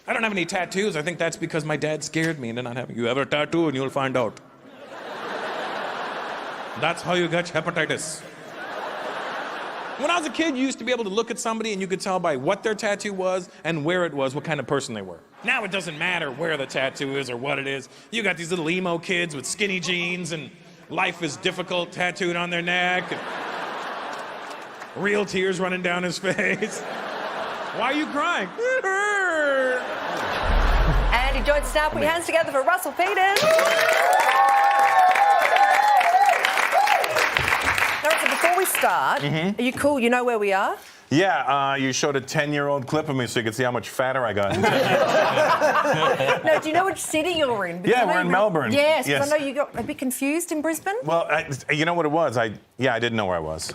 I don't have any tattoos. I think that's because my dad scared me into not having. You have a tattoo and you'll find out. That's how you get hepatitis. When I was a kid, you used to be able to look at somebody and you could tell by what their tattoo was and where it was, what kind of person they were. Now it doesn't matter where the tattoo is or what it is. You got these little emo kids with skinny jeans and life is difficult tattooed on their neck. And real tears running down his face. Why are you crying? It hurt. And he joins us now. Put your hands together for Russell Peters. Before we start, Are you cool? You know where we are? Yeah, you showed a 10-year-old clip of me so you could see how much fatter I got. No, do you know which city you're in? Yeah, we're in Melbourne. Yes, I know you got a bit confused in Brisbane. Well, you know what it was? I didn't know where I was.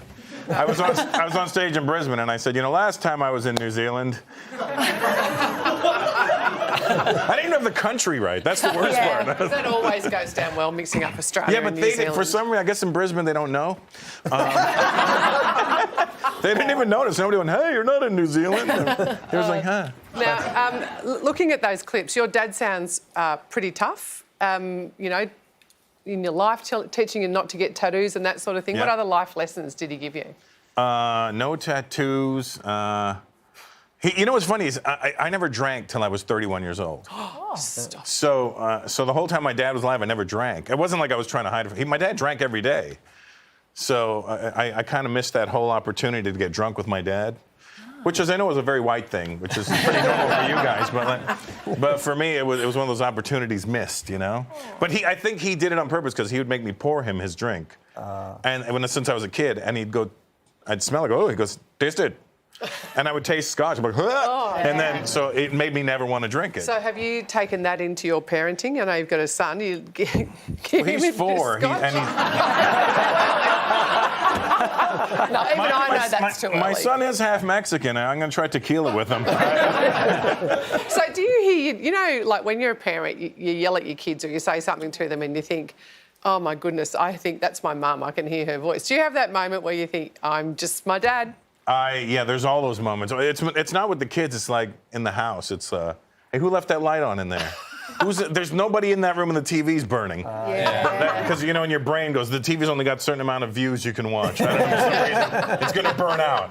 I was on stage in Brisbane, and I said, you know, last time I was in New Zealand, I didn't have the country right. That's the worst part. That always goes down well, mixing up Australia and New Zealand. For some reason, I guess in Brisbane they don't know. They didn't even notice. Nobody went, hey, you're not in New Zealand. He was like, huh. Now, looking at those clips, your dad sounds pretty tough. You know, in your life, teaching you not to get tattoos and that sort of thing. Yeah. What other life lessons did he give you? No tattoos. You know what's funny is I never drank till I was 31 years old. Stop. So the whole time my dad was alive, I never drank. It wasn't like I was trying to hide it. My dad drank every day. So I kind of missed that whole opportunity to get drunk with my dad, which I know is a very white thing, which is pretty normal for you guys. But for me, it was one of those opportunities missed, you know? But I think he did it on purpose because he would make me pour him his drink. Since I was a kid, and I'd smell it, he goes, taste it. And I would taste scotch. I'm like, and then, so it made me never want to drink it. So have you taken that into your parenting? I know you've got a son. You give him He's 4. No, even I know that's too early. My son is half Mexican. I'm going to try tequila with him. So do you hear, you know, like when you're a parent, you yell at your kids or you say something to them and you think, oh, my goodness, I think that's my mum. I can hear her voice. Do you have that moment where you think, I'm just my dad? Yeah, there's all those moments. It's not with the kids. It's like in the house. It's hey, who left that light on in there? There's nobody in that room and the TV's burning. Because you know, in your brain goes, the TV's only got a certain amount of views you can watch. I don't know, for some reason, it's going to burn out.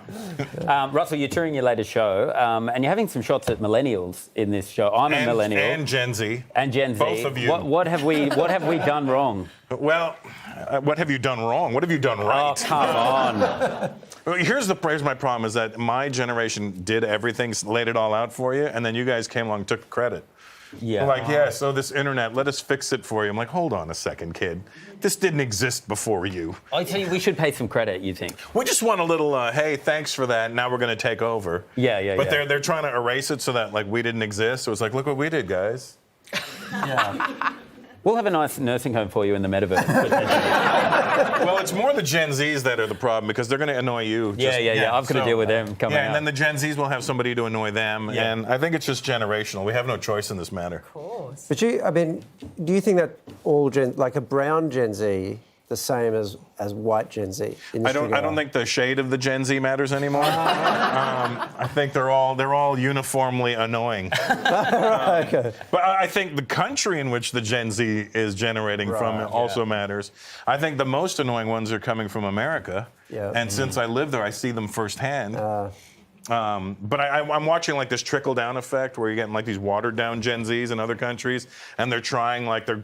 Russell, you're touring your latest show, and you're having some shots at millennials in this show. I'm a millennial. And Gen Z. And Gen Z. Both of you. What have we done wrong? Well, what have you done wrong? What have you done right? Oh, come on. Well, here's my problem is that my generation did everything, laid it all out for you, and then you guys came along and took credit. Yeah. Like, so this internet, let us fix it for you. I'm like, hold on a second, kid. This didn't exist before you. I tell you, we should pay some credit, you think? We just want a little, hey, thanks for that. Now we're going to take over. But they're trying to erase it so that, like, we didn't exist. So it's like, look what we did, guys. Yeah. We'll have a nice nursing home for you in the metaverse. Well, it's more the Gen Zs that are the problem because they're going to annoy you. I've got to deal with them coming out. And then the Gen Zs will have somebody to annoy them. Yeah. And I think it's just generational. We have no choice in this matter. Of course. But do you think that like a brown Gen Z, the same as white Gen Z? I don't think the shade of the Gen Z matters anymore. I think they're all uniformly annoying. Okay. But I think the country in which the Gen Z is generating from also matters. I think the most annoying ones are coming from America. Yeah. And since I live there, I see them firsthand. But I'm watching like this trickle-down effect where you're getting like these watered-down Gen Zs in other countries, and they're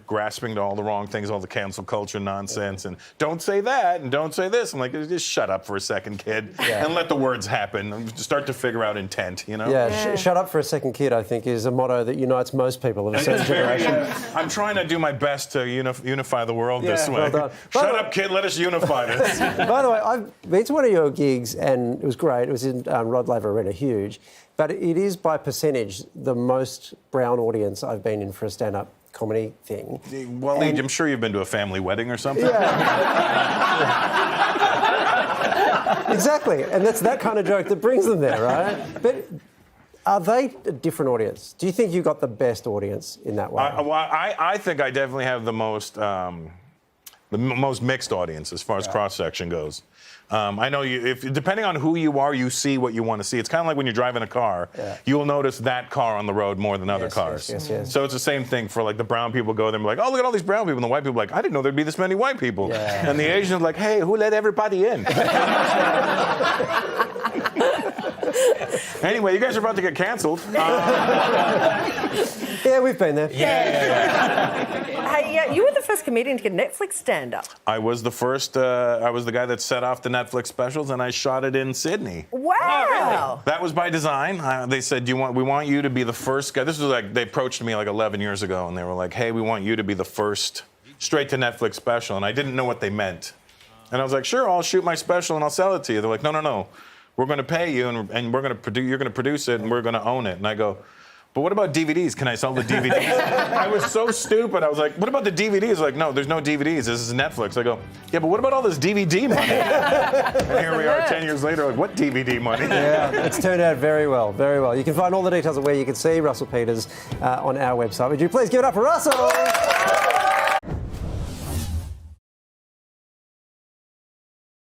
grasping to all the wrong things, all the cancel culture nonsense, and don't say that, and don't say this. I'm like, just shut up for a second, kid, and let the words happen. And start to figure out intent, you know? Yeah, shut up for a second, kid, I think, is a motto that unites most people of a certain generation. I'm trying to do my best to unify the world this way. Well done. Shut up, kid, let us unify this. By the way, I've been to one of your gigs, and it was great. It was in Rod Laver Arena, huge. But it is, by percentage, the most brown audience I've been in for a stand-up comedy thing. Well, I'm sure you've been to a family wedding or something. Yeah. Exactly. And that's that kind of joke that brings them there, right? But are they a different audience? Do you think you got the best audience in that way? I think I definitely have the most the most mixed audience as far as cross-section goes. I know depending on who you are, you see what you want to see. It's kind of like when you're driving a car, you'll notice that car on the road more than other cars. Yes. So it's the same thing for like the brown people go there and be like, oh, look at all these brown people. And the white people are like, I didn't know there'd be this many white people. Yeah. And the Asians are like, hey, who let everybody in? Anyway, you guys are about to get canceled. Yeah, we've been there. Hey, you were the first comedian to get Netflix stand-up. I was the first, I was the guy that set off the Netflix specials, and I shot it in Sydney. Wow. That was by design. They said, we want you to be the first guy. This was like, they approached me like 11 years ago, and they were like, hey, we want you to be the first straight to Netflix special. And I didn't know what they meant. And I was like, sure, I'll shoot my special and I'll sell it to you. They're like, no. We're going to pay you, and you're going to produce it, and we're going to own it. And I go, but what about DVDs? Can I sell the DVDs? I was so stupid. I was like, what about the DVDs? Like, no, there's no DVDs. This is Netflix. I go, yeah, but what about all this DVD money? And here we are 10 years later, like, what DVD money? Yeah, it's turned out very well, very well. You can find all the details of where you can see Russell Peters on our website. Would you please give it up for Russell?